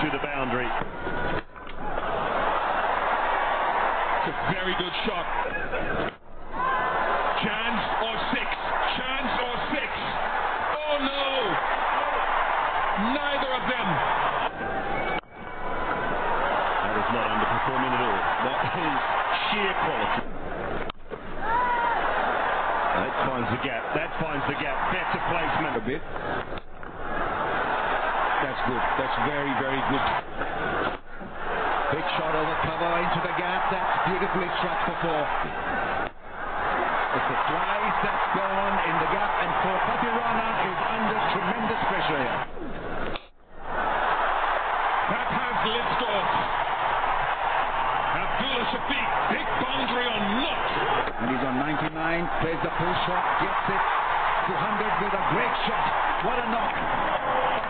to the boundary. It's a very good shot. Chance or six. Chance or six. Oh no! Neither of them. That is not underperforming at all. That is sheer quality. That finds the gap. That finds the gap. Better placement. A bit. That's good. That's very, very good. Big shot over cover into the gap. That's beautifully struck for four. It's a slice that's gone in the gap, and Pathirana is under tremendous pressure here. That has liftoff. Abdullah Shafiq, big boundary or not. And he's on 99, plays the pull shot, gets it to 100 with a great shot. What a knock.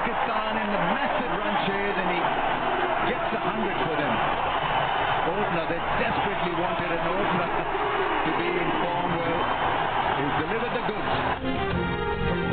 Pakistan in the massive run chase, and he gets 100 for them. Opener, they desperately wanted an opener to be in form. Well, he's delivered the goods.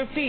50,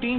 3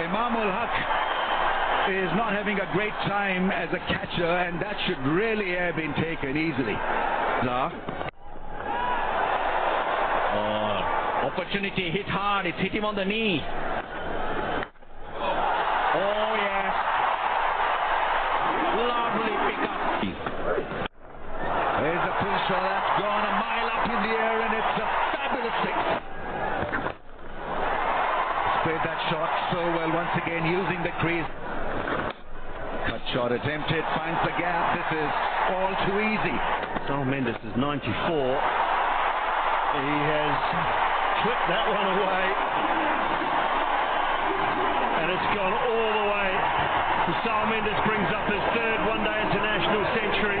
Imamul Haq is not having a great time as a catcher, and that should really have been taken easily. Opportunity, hit hard, it's hit him on the knee. Oh yes, lovely pick up. There's a pull shot that's gone a mile up in the air, and it's a fabulous six. Played that shot so well once again, using the crease. Cut shot attempted, finds the gap. This is all too easy. Saul Mendes is 94. He has clipped that one away, and it's gone all the way. Saul Mendes brings up his third one-day international century.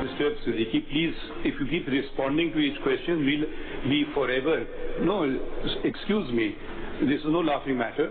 Mr. Siddiqui, please, if you keep responding to each question, we'll be forever. No, excuse me, this is no laughing matter.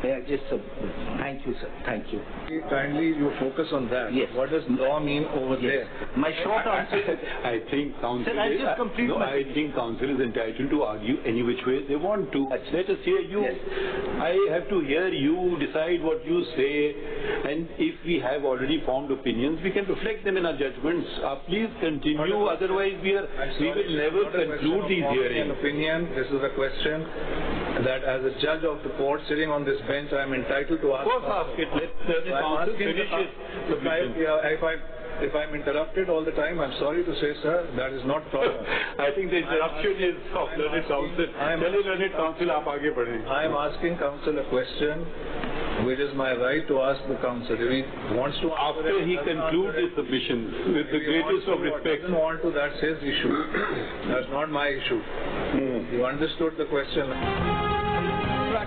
Thank you, sir. Thank you. Kindly, you focus on that. Yes. What does law mean over there? My short answer. I think council. Sir, I'll just complete my. I think council is entitled to argue any which way they want to. Let us hear you. Yes. I have to hear you decide what you say, and if we have already formed opinions, we can reflect them in our judgments. Please continue. Otherwise, we will never conclude these hearings. An opinion. This is a question that, as a judge of the court sitting on this bench, I am entitled to ask. Of course, ask it. Let the council finish it. If I'm interrupted all the time, I'm sorry to say, sir, that is not proper. I think the interruption is of learned council. Learned council, aap aage badhein. I am asking council a question, which is my right to ask the council. If he wants to answer after he concludes his submission, with the greatest of respect. Doesn't want to, that's his issue. That's not my issue. You understood the question.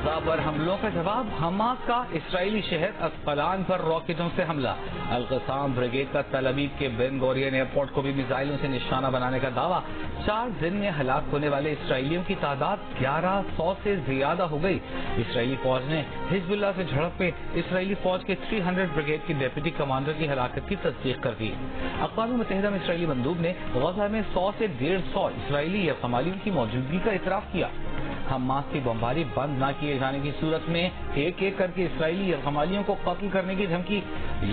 Gaza پر حملوں کا جواب، Hamas کا اسرائیلی شہر اسقلان پر راکٹوں سے حملہ، Al-Qassam brigade کا تل Aviv کے بن گورین ایئرپورٹ کو بھی میزائلوں سے نشانہ بنانے کا دعویٰ، 4 دن میں ہلاک ہونے والے اسرائیلیوں کی تعداد 1100 سے زیادہ ہو گئی، اسرائیلی فوج نے حزب اللہ سے جھڑپ میں اسرائیلی فوج کے 300 بریگیڈ کی ڈیپٹی کمانڈر کی ہلاکت کی تصدیق کر دی، اقوام متحدہ میں اسرائیلی مندوب نے غزہ میں 100 سے 150 اسرائیلی یرغمالیوں کی موجودگی کا اعتراف کیا، حماس کی بمباری بند نہ کیے جانے کی صورت میں ایک ایک کر کے اسرائیلی یرغمالیوں کو قتل کرنے کی دھمکی،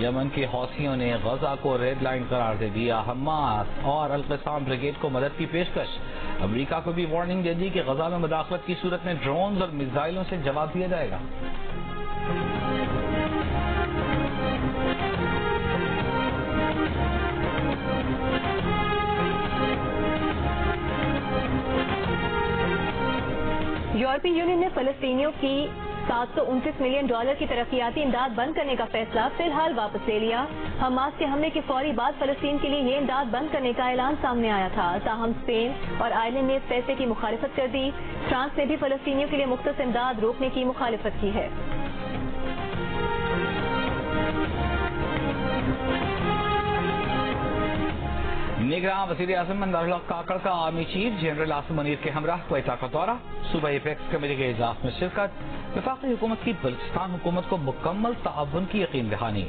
یمن کے حوثیوں نے غزہ کو ریڈ لائن قرار دے دیا، حماس اور القسام بریگیڈ کو مدد کی پیشکش، امریکہ کو بھی وارننگ دے دی کہ غزہ میں مداخلت کی صورت میں ڈرونز اور میزائلوں سے جواب دیا جائے گا۔ یورپی یونین نے فلسطینیوں کی $729 ملین کی ترقیاتی امداد بند کرنے کا فیصلہ فی الحال واپس لے لیا، حماس کے حملے کے فوری بعد فلسطین کے لیے یہ امداد بند کرنے کا اعلان سامنے آیا تھا، تاہم اسپین اور آئرلینڈ نے اس فیصلے کی مخالفت کر دی، فرانس نے بھی فلسطینیوں کے لیے مختص امداد روکنے کی مخالفت کی ہے۔ نگراں وزیر اعظم منظر کاکڑ کا army chief general Asim Munir کے ہمراہ کوئٹہ کا دورہ، صوبائی ایپیکس کمیٹی کے اجلاس میں شرکت، وفاقی حکومت کی بلوچستان حکومت کو مکمل تعاون کی یقین دہانی،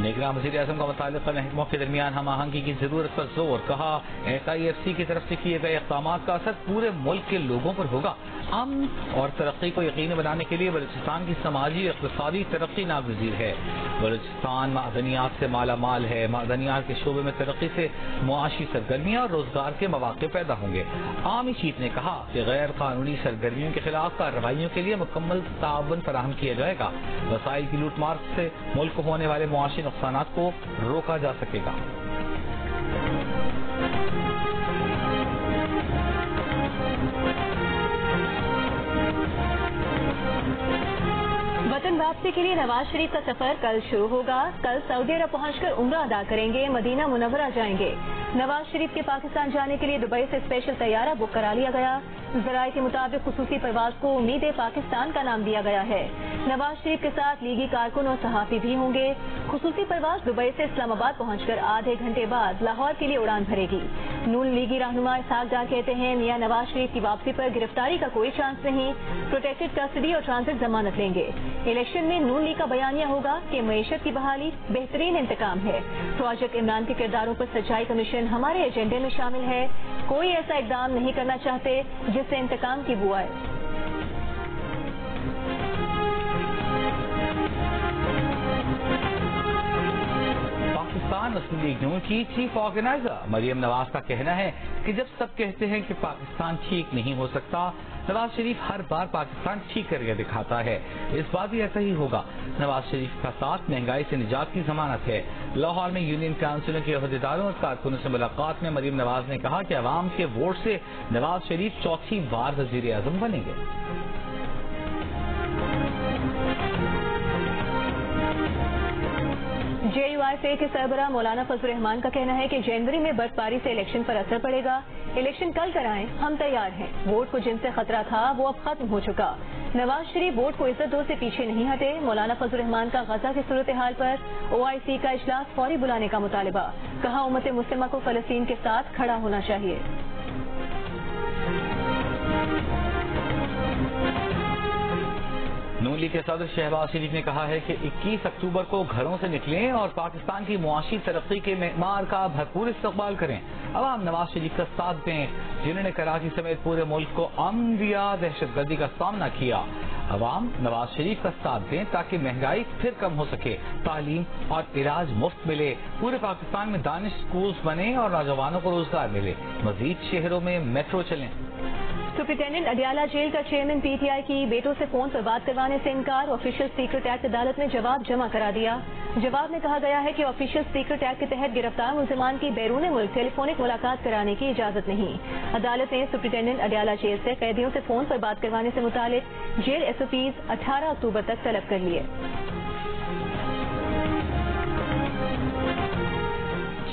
نگراں وزیر اعظم کا متعلقہ محکموں کے درمیان ہم آہنگی کی ضرورت پر زور، کہا FIFC کی طرف سے کیے گئے اقدامات کا اثر پورے ملک کے لوگوں پر ہوگا، امن اور ترقی کو یقینی بنانے کے لیے بلوچستان کی سماجی اور اقتصادی ترقی ناگزیر ہے، بلوچستان معدنیات سے مالا مال ہے، معدنیات کے شعبے میں ترقی سے معاشی سرگرمیاں اور روزگار کے مواقع پیدا ہوں گے، آرمی چیف نے کہا کہ غیر قانونی سرگرمیوں کے خلاف کارروائیوں کے لیے مکمل تعاون فراہم کیا جائے گا، وسائل کی لوٹ مار سے ملک کو ہونے والے معاشی نقصانات کو روکا جا سکے گا۔ وطن واپسی کے لیے نواز شریف کا سفر کل شروع ہوگا، کل سعودی عرب پہنچ کر عمرہ ادا کریں گے، مدینہ منورہ جائیں گے، نواز شریف کے پاکستان جانے کے لیے دبئی سے اسپیشل طیارہ بک کرا لیا گیا، ذرائع کے مطابق خصوصی پرواز کو امید پاکستان کا نام دیا گیا ہے، نواز شریف کے ساتھ لیگی کارکن اور صحافی بھی ہوں گے، خصوصی پرواز دبئی سے اسلام آباد پہنچ کر آدھے گھنٹے بعد لاہور کے لیے اڑان بھرے گی، نون لیگی رہنما اسحاق ڈار کہتے ہیں میاں نواز شریف کی واپسی پر گرفتاری کا کوئی چانس نہیں، پروٹیکٹڈ کسٹڈی اور ٹرانزٹ ضمانت لیں گے، الیکشن میں نون لیگ کا بیانیہ ہوگا کہ معیشت کی بحالی بہترین انتقام ہے، پروجیکٹ عمران کے کرداروں پر سچائی کمیشن ہمارے ایجنڈے میں شامل ہے، کوئی ایسا اقدام نہیں کرنا چاہتے جس سے انتقام کی بو آئے۔ پاکستان مسلم لیگ نون کی چیف آرگنائزر مریم نواز کا کہنا ہے کہ جب سب کہتے ہیں کہ پاکستان ٹھیک نہیں ہو سکتا، نواز شریف ہر بار پاکستان ٹھیک کر کے دکھاتا ہے، اس بار بھی ایسا ہی ہوگا، نواز شریف کا ساتھ مہنگائی سے نجات کی ضمانت ہے۔ لاہور میں یونین کونسلوں کے عہدیداروں اور کارکنوں سے ملاقات میں مریم نواز نے کہا کہ عوام کے ووٹ سے نواز شریف چوتھی بار وزیر اعظم بنیں گے۔ JUIFA کے سربراہ مولانا فضل الرحمان کا کہنا ہے کہ جنوری میں برف باری سے الیکشن پر اثر پڑے گا، الیکشن کل کرائیں، ہم تیار ہیں، ووٹ کو جن سے خطرہ تھا وہ اب ختم ہو چکا، نواز شریف ووٹ کو عزت دو سے پیچھے نہیں ہٹے، مولانا فضل الرحمان کا غزہ کی صورتحال پر OIC کا اجلاس فوری بلانے کا مطالبہ، کہا امت مسلمہ کو فلسطین کے ساتھ کھڑا ہونا چاہیے۔ نون لیگ کے صدر شہباز شریف نے کہا ہے کہ 21 اکتوبر کو گھروں سے نکلیں اور پاکستان کی معاشی ترقی کے معیار کا بھرپور استقبال کریں، عوام نواز شریف کا ساتھ دیں جنہوں نے کراچی سمیت پورے ملک کو امن دیا، دہشت گردی کا سامنا کیا، عوام نواز شریف کا ساتھ دیں تاکہ مہنگائی پھر کم ہو سکے، تعلیم اور علاج مفت ملے، پورے پاکستان میں دانش سکولز بنے اور نوجوانوں کو روزگار ملے، مزید شہروں میں میٹرو چلیں۔ سپرنٹینڈنٹ اڈیالہ جیل کا چیئرمین PTI کی بیٹوں سے فون پر بات کروانے سے انکار، آفیشل سیکرٹ ایکٹ عدالت میں جواب جمع کرا دیا، جواب میں کہا گیا ہے کہ آفیشل سیکرٹ ایکٹ کے تحت گرفتار ملزمان کی بیرون ملک ٹیلی فونک ملاقات کرانے کی اجازت نہیں، عدالت نے سپرنٹینڈنٹ اڈیالہ جیل سے قیدیوں سے فون پر بات کروانے سے متعلق جیل SOPs 18 اکتوبر تک طلب کر لیے۔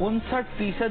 59%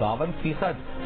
52%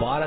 12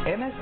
MS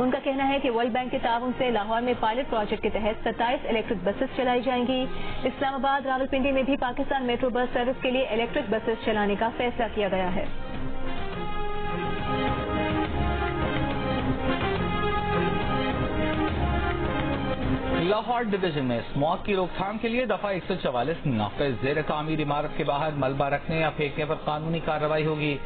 ان کا کہنا ہے کہ ورلڈ بینک کے تعاون سے لاہور میں پائلٹ پروجیکٹ کے تحت 27 الیکٹرک بسز چلائی جائیں گی. اسلام آباد راولپنڈی میں بھی پاکستان میٹرو بس سروس کے لیے الیکٹرک بسز چلانے کا فیصلہ کیا گیا ہے. لاہور ڈویژن میں اسموگ کی روک تھام کے لیے دفعہ 144 نافذ. زیر تعمیر عمارت کے باہر ملبہ رکھنے یا پھینکنے پر قانونی کارروائی ہوگی.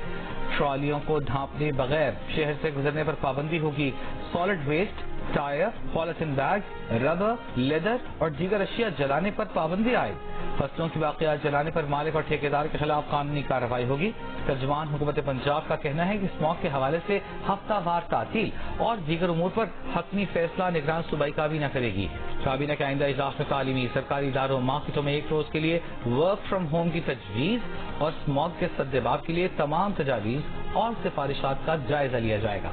ٹرالیوں کو ڈھانپنے بغیر شہر سے گزرنے پر پابندی ہوگی. Solid waste, tyre, polythene bag, rubber, leather اور دیگر اشیاء جلانے پر پابندی آئے. فصلوں کی باقیات جلانے پر مالک اور ٹھیکیدار کے خلاف قانونی کارروائی ہوگی. ترجمان حکومت پنجاب کا کہنا ہے کہ اسموگ کے حوالے سے ہفتہ وار تعطیل اور دیگر امور پر حتمی فیصلہ نگران صوبائی کابینہ کرے گی. کابینہ کے آئندہ اجلاس میں تعلیمی، سرکاری اداروں، مارکیٹوں میں ایک روز کے لیے ورک فرام ہوم کی تجویز اور اسموگ کے سدباب کے لیے تمام تجاویز اور سفارشات کا جائزہ لیا جائے گا.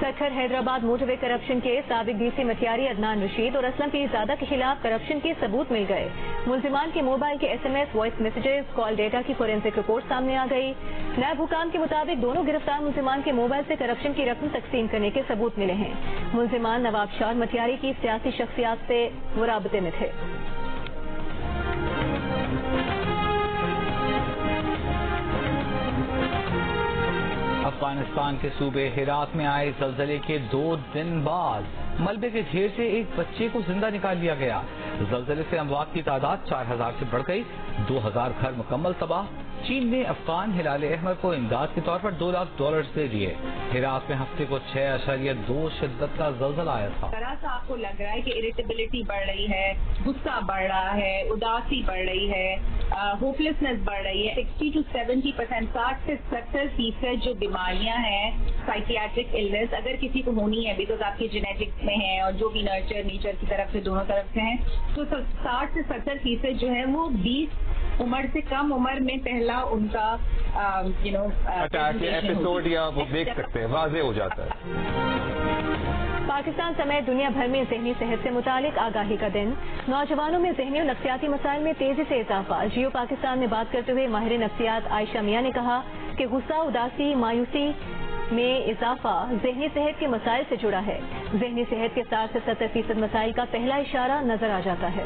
سکھر حیدرآباد موٹر وے کرپشن کے سابق ڈی سی مٹیاری عدنان رشید اور اسلم پیرزادہ کے خلاف کرپشن کے ثبوت مل گئے. ملزمان کے موبائل کے SMS، وائس میسیجز، کال ڈیٹا کی فورینسک رپورٹ سامنے آ گئی. نائب حکام کے مطابق دونوں گرفتار ملزمان کے موبائل سے کرپشن کی رقم تقسیم کرنے کے ثبوت ملے ہیں. ملزمان نواب شاہ اور مٹیاری کی سیاسی شخصیات سے مرابطے میں تھے. افغانستان کے صوبے ہرات میں آئے زلزلے کے 2 دن بعد ملبے کے ڈھیر سے ایک بچے کو زندہ نکال لیا گیا. زلزلے سے اموات کی تعداد 4000 سے بڑھ گئی. 2000 گھر مکمل تباہ. چین نے افغان ہلال احمر کو امداد کے طور پر $2 لاکھ دے دیے. ہرات میں ہفتے کو 6.2 شدت کا زلزلہ آیا تھا. ذرا سا آپ کو لگ رہا ہے کہ اریٹیبلٹی بڑھ رہی ہے، غصہ بڑھ رہا ہے، اداسی بڑھ رہی ہے، ہوپلیسنس بڑھ رہی ہے. 60 to 70%، 60 سے 70% جو بیماریاں ہیں سائیکیاٹرک النس اگر کسی کو ہونی ہے بیکاز آپ کی جینیٹکس میں ہیں اور جو بھی نیچر کی طرف سے دونوں طرف سے ہیں، تو 60 سے 70% جو ہے وہ 20 عمر سے کم عمر میں پہلا ان کا ایپیسوڈ یا وہ دیکھ سکتے ہیں، واضح ہو جاتا ہے. پاکستان سمیت دنیا بھر میں ذہنی صحت سے متعلق آگاہی کا دن. نوجوانوں میں ذہنی اور نفسیاتی مسائل میں تیزی سے اضافہ. جیو پاکستان میں بات کرتے ہوئے ماہر نفسیات عائشہ میاں نے کہا کہ غصہ، اداسی، مایوسی میں اضافہ ذہنی صحت کے مسائل سے جڑا ہے. ذہنی صحت کے 60 سے 70% مسائل کا پہلا اشارہ نظر آ جاتا ہے.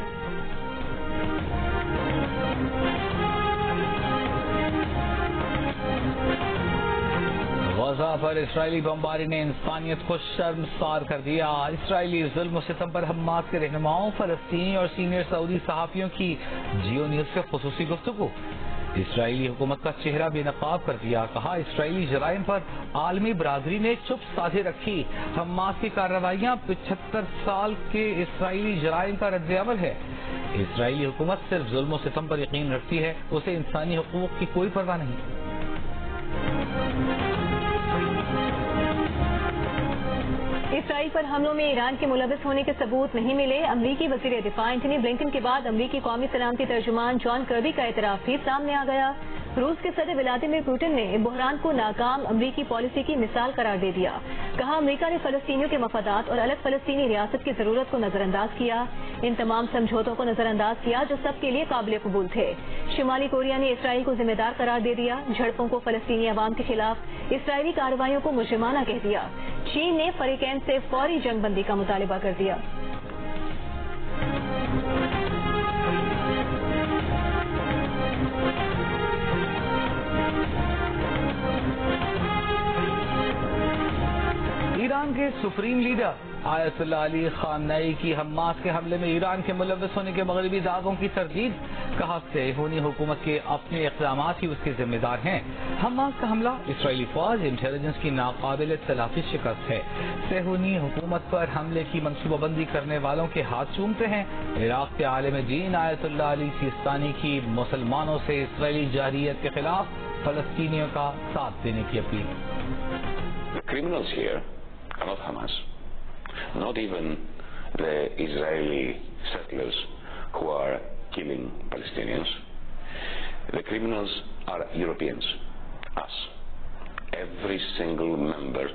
غزہ پر اسرائیلی بمباری نے انسانیت کو شرمسار کر دیا. اسرائیلی ظلم و ستم پر حماس کے رہنماؤں، فلسطینی اور سینئر سعودی صحافیوں کی جیو نیوز سے خصوصی گفتگو. اسرائیلی حکومت کا چہرہ بے نقاب کر دیا. کہا اسرائیلی جرائم پر عالمی برادری نے چپ سادھے رکھی. حماس کی کارروائیاں 75 سال کے اسرائیلی جرائم کا رد عمل ہے. اسرائیلی حکومت صرف ظلم و ستم پر یقین رکھتی ہے، اسے انسانی حقوق کی کوئی پرواہ نہیں. اسرائیل پر حملوں میں ایران کے ملوث ہونے کے ثبوت نہیں ملے. امریکی وزیر دفاع اینٹنی بلنکن کے بعد امریکی قومی سلامتی ترجمان جان کربی کا اعتراف بھی سامنے آ گیا. روس کے صدر ولادیمیر پوٹن نے بحران کو ناکام امریکی پالیسی کی مثال قرار دے دیا. کہا امریکہ نے فلسطینیوں کے مفادات اور الگ فلسطینی ریاست کی ضرورت کو نظر انداز کیا. ان تمام سمجھوتوں کو نظر انداز کیا جو سب کے لیے قابل قبول تھے. شمالی کوریا نے اسرائیل کو ذمہ دار قرار دے دیا. جھڑپوں کو فلسطینی عوام کے خلاف اسرائیلی کارروائیوں کو مجرمانہ کہہ دیا. چین نے فریقین سے فوری جنگ بندی کا مطالبہ کر دیا. ایران کے سپریم لیڈر آیت اللہ علی خامنئی کی حماس کے حملے میں ایران کے ملوث ہونے کے مغربی دعووں کی تردید. کہا صہیونی حکومت کے اپنے اقدامات ہی اس کے ذمہ دار ہیں. حماس کا حملہ اسرائیلی فوج انٹیلیجنس کی ناقابل تلافی شکست ہے. صہیونی حکومت پر حملے کی منصوبہ بندی کرنے والوں کے ہاتھ چومتے ہیں. عراق کے عالم دین آیت اللہ علی سیستانی کی مسلمانوں سے اسرائیلی جارحیت کے خلاف فلسطینیوں کا ساتھ دینے کی appeal. Criminals here are not Hamas, not even the Israeli settlers who are killing Palestinians. The criminals are Europeans, us, every single member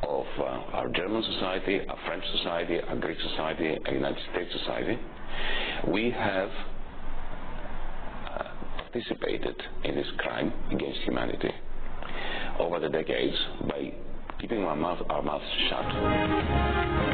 of our German society, our French society, our Greek society, our United States society. We have participated in this crime against humanity over the decades by keeping our mouths shut.